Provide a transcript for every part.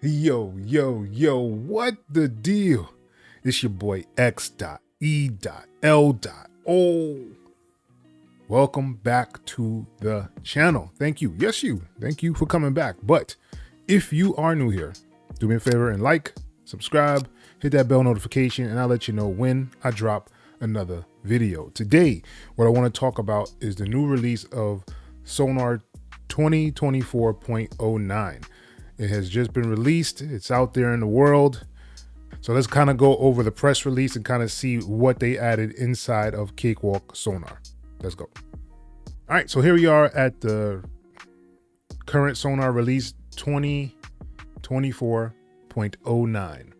Yo, what the deal? It's your boy X.E.L. Welcome back to the channel. Thank you. Yes, you. Thank you for coming back. But if you are new here, do me a favor and like, subscribe, hit that bell notification, and I'll let you know when I drop another video. Today, what I want to talk about is the new release of Sonar 2024.09. It has just been released. It's out there in the world. So let's kind of go over the press release and kind of see what they added inside of Cakewalk Sonar. Let's go. All right, so here we are at the current Sonar release 2024.09.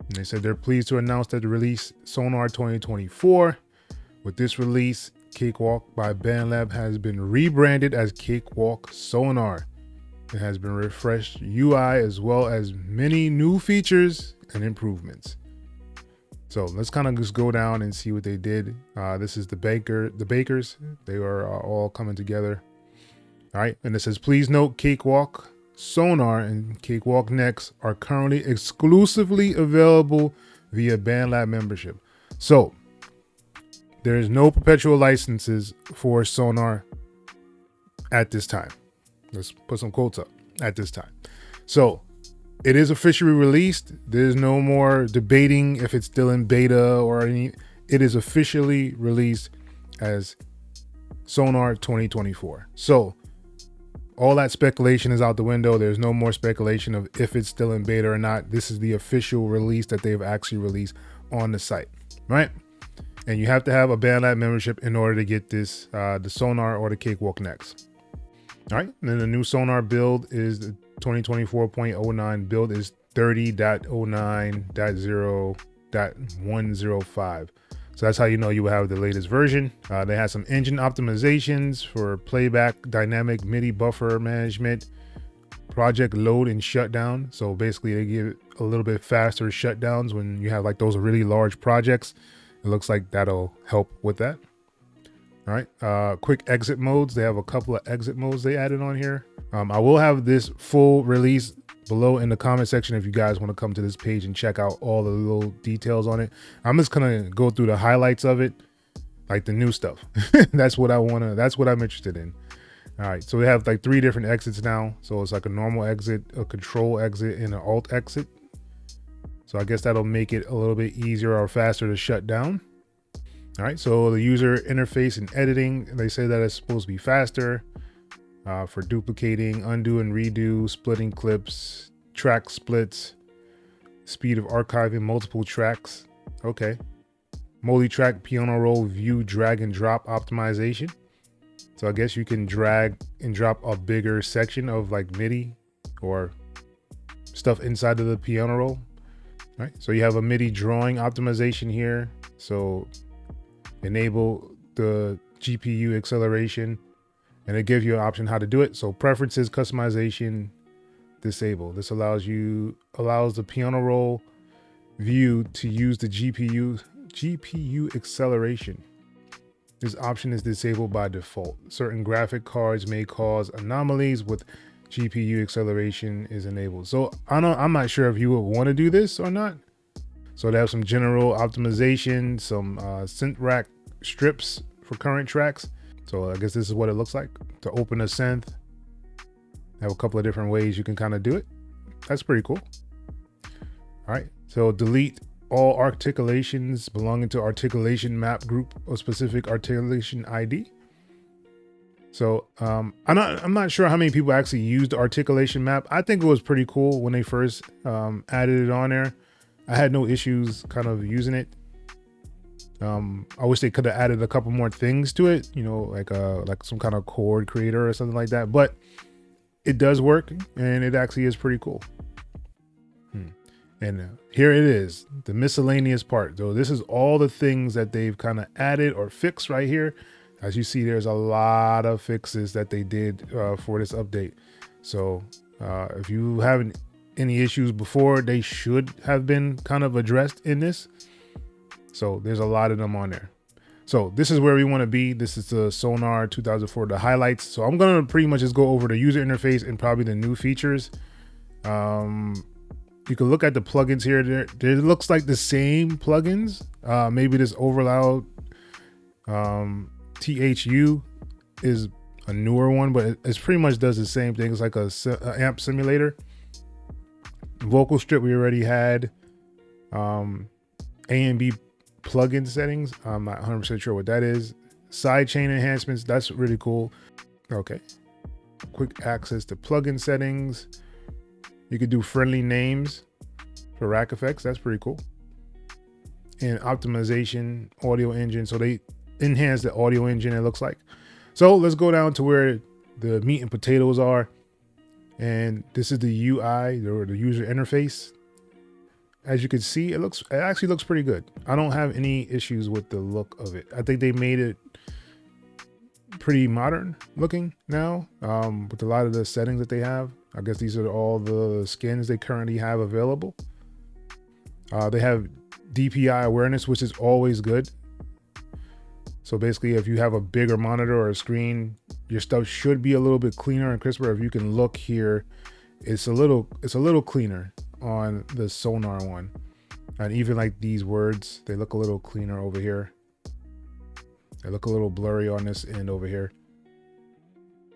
And they said they're pleased to announce that the release Sonar 2024. With this release, Cakewalk by BandLab has been rebranded as Cakewalk Sonar. It has been refreshed UI as well as many new features and improvements. So let's kind of just go down and see what they did. This is the bakers. They are all coming together. All right, and it says, please note Cakewalk Sonar and Cakewalk Next are currently exclusively available via BandLab membership. So there is no perpetual licenses for Sonar at this time. Let's put some quotes up, at this time. So it is officially released. There's no more debating if it's still in beta or any. It is officially released as Sonar 2024. So all that speculation is out the window. There's no more speculation of if it's still in beta or not. This is the official release that they've actually released on the site, right? And you have to have a BandLab membership in order to get this, the Sonar or the Cakewalk Next. All right, and then the new Sonar build is the 2024.09 build is 30.09.0.105. So that's how you know you will have the latest version. They had some engine optimizations for playback, dynamic MIDI buffer management, project load and shutdown. So basically they give it a little bit faster shutdowns when you have like those really large projects. It looks like that'll help with that. All right, quick exit modes. They have a couple of exit modes they added on here. I will have this full release below in the comment section if you guys want to come to this page and check out all the little details on it. I'm just gonna go through the highlights of it, like the new stuff. That's what I'm interested in. All right, so we have like 3 different exits now. So it's like a normal exit, a control exit, and an alt exit. So I guess that'll make it a little bit easier or faster to shut down. All right, so the user interface and editing, they say that it's supposed to be faster for duplicating, undo and redo, splitting clips, track splits, speed of archiving multiple tracks. Okay. Multi-track piano roll view drag and drop optimization. So I guess you can drag and drop a bigger section of like MIDI or stuff inside of the piano roll. All right, so you have a MIDI drawing optimization here. So enable the GPU acceleration, and it gives you an option how to do it. So preferences, customization, disable. This allows the piano roll view to use the GPU acceleration. This option is disabled by default. Certain graphic cards may cause anomalies with GPU acceleration is enabled. So I'm not sure if you would want to do this or not. So they have some general optimization, some synth rack strips for current tracks. So I guess this is what it looks like to open a synth. Have a couple of different ways you can kind of do it. That's pretty cool. All right, so delete all articulations belonging to articulation map group or specific articulation ID. So I'm not sure how many people actually used the articulation map. I think it was pretty cool when they first added it on there. I had no issues kind of using it. I wish they could have added a couple more things to it, you know, like some kind of chord creator or something like that, but it does work and it actually is pretty cool. And here it is, the miscellaneous part. So this is all the things that they've kind of added or fixed right here. As you see, there's a lot of fixes that they did for this update. So if you haven't any issues before, they should have been kind of addressed in this. So there's a lot of them on there. So this is where we want to be. This is the Sonar 2004, the highlights. So I'm going to pretty much just go over the user interface and probably the new features. You can look at the plugins here. There looks like the same plugins. Maybe this overloud THU is a newer one, but it pretty much does the same thing. It's like a amp simulator. Vocal strip we already had. A and B plugin settings. I'm not 100% sure what that is. Sidechain enhancements. That's really cool. Okay. Quick access to plugin settings. You could do friendly names for rack effects. That's pretty cool. And optimization, audio engine. So they enhance the audio engine, it looks like. So let's go down to where the meat and potatoes are. And this is the UI, or the user interface. As you can see, it actually looks pretty good. I don't have any issues with the look of it. I think they made it pretty modern looking now, with a lot of the settings that they have. I guess these are all the skins they currently have available. They have DPI awareness, which is always good. So basically, if you have a bigger monitor or a screen, your stuff should be a little bit cleaner and crisper. If you can look here, it's a little cleaner on the Sonar one. And even like these words, they look a little cleaner over here. They look a little blurry on this end over here.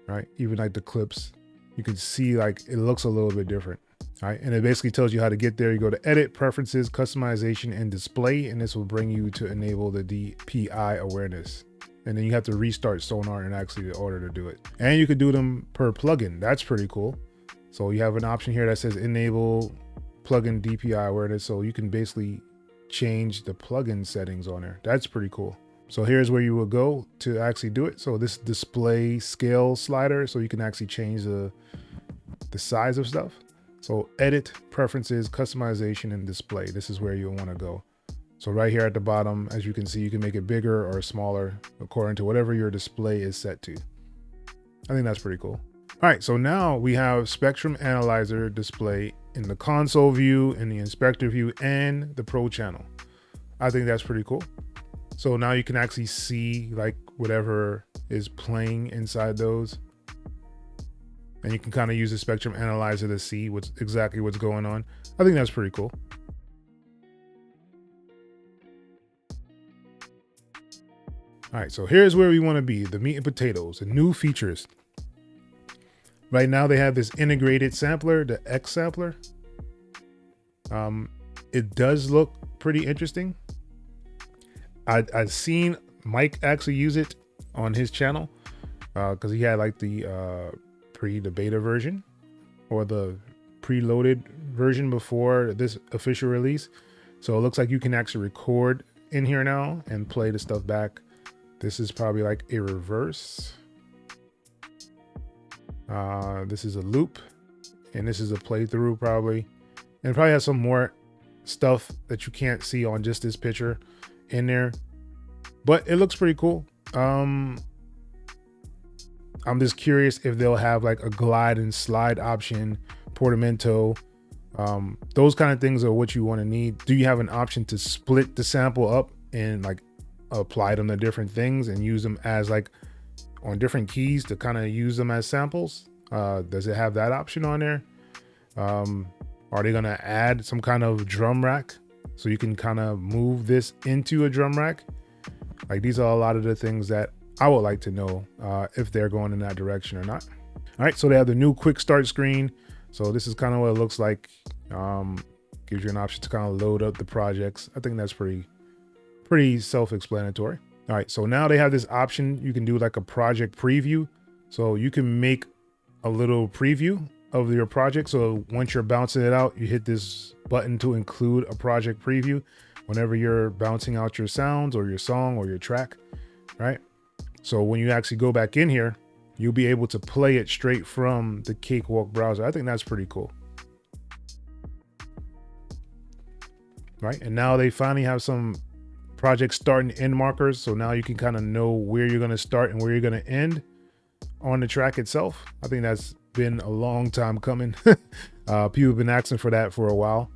Right? Even like the clips, you can see like it looks a little bit different. All right, and it basically tells you how to get there. You go to edit, preferences, customization, and display, and this will bring you to enable the DPI awareness. And then you have to restart Sonar in actually the order to do it. And you could do them per plugin. That's pretty cool. So you have an option here that says enable plugin DPI awareness. So you can basically change the plugin settings on there. That's pretty cool. So here's where you will go to actually do it. So this display scale slider, so you can actually change the size of stuff. So edit, preferences, customization, and display. This is where you'll want to go. So right here at the bottom, as you can see, you can make it bigger or smaller according to whatever your display is set to. I think that's pretty cool. All right, so now we have Spectrum Analyzer display in the console view, in the inspector view, and the Pro channel. I think that's pretty cool. So now you can actually see like whatever is playing inside those. And you can kind of use the Spectrum Analyzer to see exactly what's going on. I think that's pretty cool. All right, so here's where we want to be, the meat and potatoes, the new features. Right now they have this integrated sampler, the X sampler. It does look pretty interesting. I've seen Mike actually use it on his channel because he had like the beta version or the preloaded version before this official release. So it looks like you can actually record in here now and play the stuff back. This is probably like a reverse. This is a loop, and this is a playthrough probably. And it probably has some more stuff that you can't see on just this picture in there, but it looks pretty cool. I'm just curious if they'll have like a glide and slide option, portamento. Those kind of things are what you want to need. Do you have an option to split the sample up and like apply them to different things and use them as like on different keys to kind of use them as samples? Does it have that option on there? Are they gonna add some kind of drum rack so you can kind of move this into a drum rack? Like these are a lot of the things that I would like to know if they're going in that direction or not. All right, so they have the new quick start screen. So this is kind of what it looks like. Gives you an option to kind of load up the projects. I think that's pretty self-explanatory. All right, so now they have this option. You can do like a project preview. So you can make a little preview of your project. So once you're bouncing it out, you hit this button to include a project preview whenever you're bouncing out your sounds or your song or your track, right? So when you actually go back in here, you'll be able to play it straight from the Cakewalk browser. I think that's pretty cool. Right, and now they finally have some project start and end markers. So now you can kind of know where you're gonna start and where you're gonna end on the track itself. I think that's been a long time coming. People have been asking for that for a while.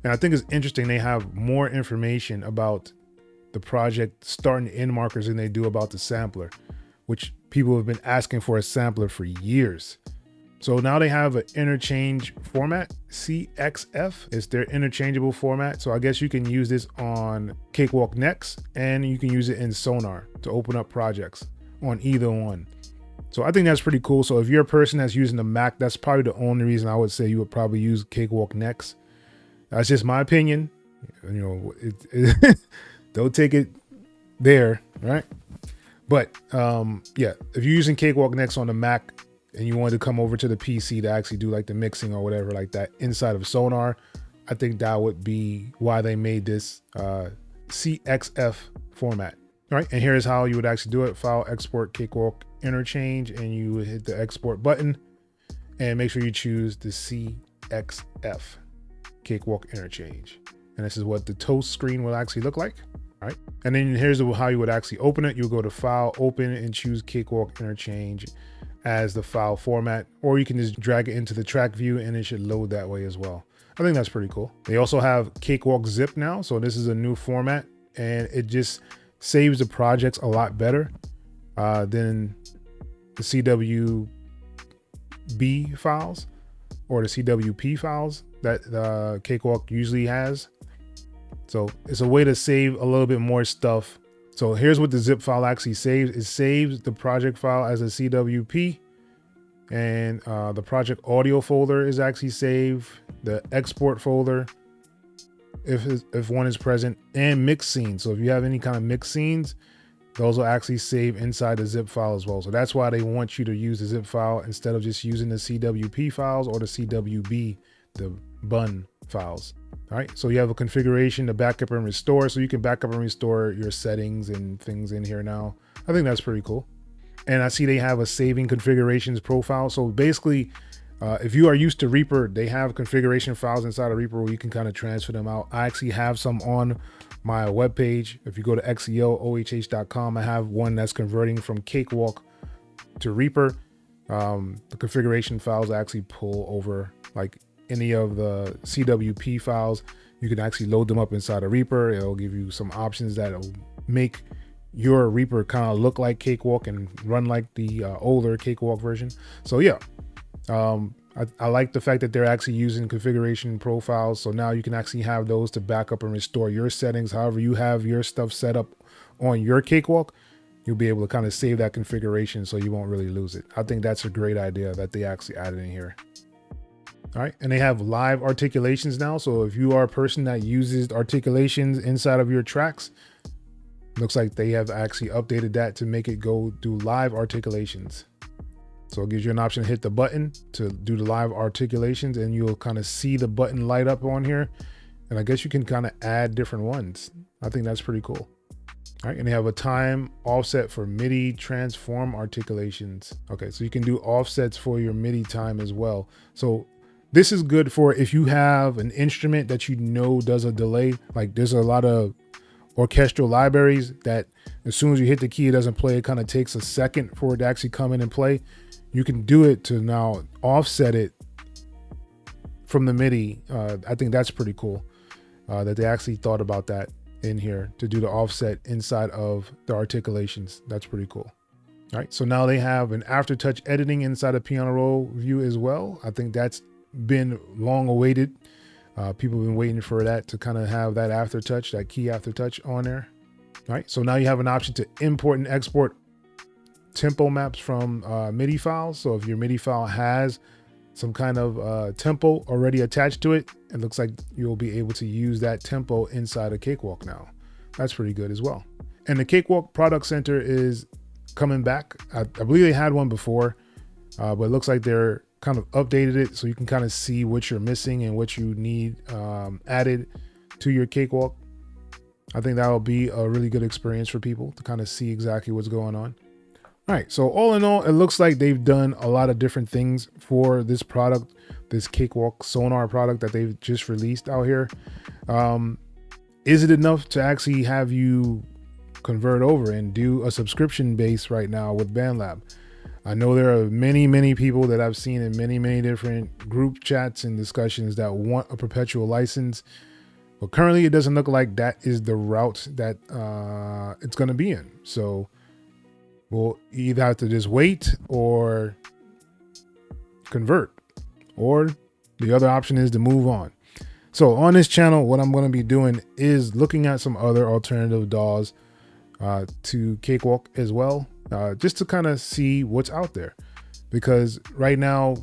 And I think it's interesting they have more information about the project start and end markers than they do about the sampler, which people have been asking for a sampler for years. So now they have an interchange format, CXF. It's their interchangeable format. So I guess you can use this on Cakewalk Next, and you can use it in Sonar to open up projects on either one. So I think that's pretty cool. So if you're a person that's using the Mac, that's probably the only reason I would say you would probably use Cakewalk Next. That's just my opinion. You know, don't take it there, right? But yeah, if you're using Cakewalk Next on the Mac and you wanted to come over to the PC to actually do like the mixing or whatever like that inside of Sonar, I think that would be why they made this CXF format. All right, and here's how you would actually do it. File, export, Cakewalk, interchange, and you would hit the export button and make sure you choose the CXF, Cakewalk interchange. And this is what the toast screen will actually look like. All right, and then here's how you would actually open it. You'll go to File, Open, and choose Cakewalk interchange as the file format, or you can just drag it into the track view and it should load that way as well. I think that's pretty cool. They also have Cakewalk Zip now. So this is a new format and it just saves the projects a lot better than the CWB files or the CWP files that Cakewalk usually has. So it's a way to save a little bit more stuff. So here's what the zip file actually saves. It saves the project file as a CWP, and the project audio folder is actually saved, the export folder, if one is present, and mix scenes. So if you have any kind of mix scenes, those will actually save inside the zip file as well. So that's why they want you to use the zip file instead of just using the CWP files or the CWB, the bun files. All right, so you have a configuration to backup and restore. So you can backup and restore your settings and things in here now. I think that's pretty cool. And I see they have a saving configurations profile. So basically, if you are used to Reaper, they have configuration files inside of Reaper where you can kind of transfer them out. I actually have some on my webpage. If you go to xelohh.com, I have one that's converting from Cakewalk to Reaper. The configuration files actually pull over like any of the CWP files. You can actually load them up inside of Reaper. It'll give you some options that'll make your Reaper kind of look like Cakewalk and run like the older Cakewalk version. So yeah, I like the fact that they're actually using configuration profiles. So now you can actually have those to back up and restore your settings. However you have your stuff set up on your Cakewalk, you'll be able to kind of save that configuration so you won't really lose it. I think that's a great idea that they actually added in here. All right, and they have live articulations now. So if you are a person that uses articulations inside of your tracks, looks like they have actually updated that to make it go do live articulations. So it gives you an option to hit the button to do the live articulations, and you'll kind of see the button light up on here. And I guess you can kind of add different ones. I think that's pretty cool. All right, and they have a time offset for MIDI transform articulations. Okay, so you can do offsets for your MIDI time as well. So this is good for if you have an instrument that you know does a delay. Like there's a lot of orchestral libraries that as soon as you hit the key, it doesn't play. It kind of takes a second for it to actually come in and play. You can do it to now offset it from the MIDI. I think that's pretty cool that they actually thought about that in here to do the offset inside of the articulations. That's pretty cool. All right, so now they have an aftertouch editing inside of piano roll view as well. I think that's been long awaited. People have been waiting for that to kind of have that aftertouch, that key aftertouch on there. All right, so now you have an option to import and export tempo maps from MIDI files. So if your MIDI file has some kind of tempo already attached to it, it looks like you'll be able to use that tempo inside of Cakewalk now. That's pretty good as well. And the Cakewalk Product Center is coming back. I believe they had one before, but it looks like they're kind of updated it so you can kind of see what you're missing and what you need added to your Cakewalk. I think that will be a really good experience for people to kind of see exactly what's going on. All right, so all in all, it looks like they've done a lot of different things for this product, this Cakewalk Sonar product that they've just released out here. Is it enough to actually have you convert over and do a subscription base right now with BandLab? I know there are many people that I've seen in many different group chats and discussions that want a perpetual license. But currently it doesn't look like that is the route that it's going to be in. So we'll either have to just wait or convert, or the other option is to move on. So on this channel, what I'm going to be doing is looking at some other alternative DAWs to Cakewalk as well, just to kind of see what's out there, because right now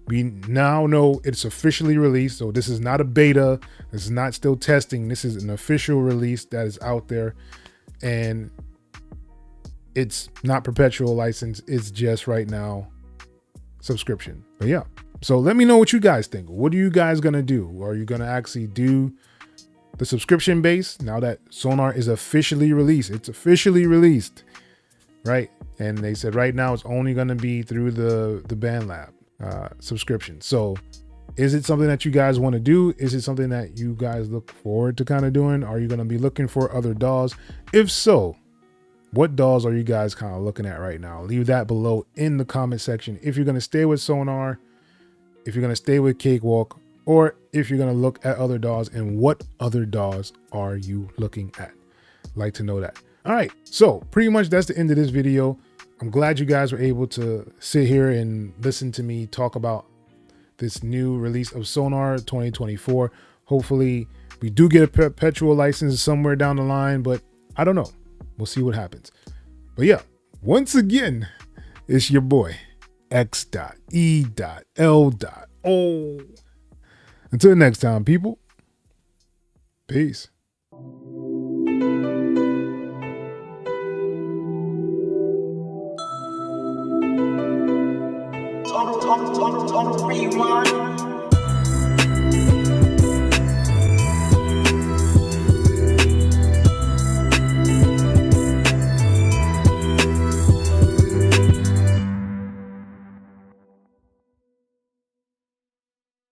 we now know it's officially released. So this is not a beta, this is not still testing, this is an official release that is out there, and it's not perpetual license, it's just right now subscription. But yeah, so let me know what you guys think. What are you guys gonna do? Are you gonna actually do the subscription base now that Sonar is officially released? It's officially released, right? And they said right now it's only gonna be through the BandLab subscription. So is it something that you guys want to do? Is it something that you guys look forward to kind of doing? Are you going to be looking for other DAWs? If so, what DAWs are you guys kind of looking at right now? Leave that below in the comment section. If you're going to stay with Sonar, if you're going to stay with Cakewalk, or if you're going to look at other DAWs, and what other DAWs are you looking at? Like to know that. All right, so pretty much that's the end of this video. I'm glad you guys were able to sit here and listen to me talk about this new release of Sonar 2024. Hopefully we do get a perpetual license somewhere down the line, but I don't know. We'll see what happens. But yeah, once again, it's your boy, X.E.L. Until next time, people. Peace. AutoRewind.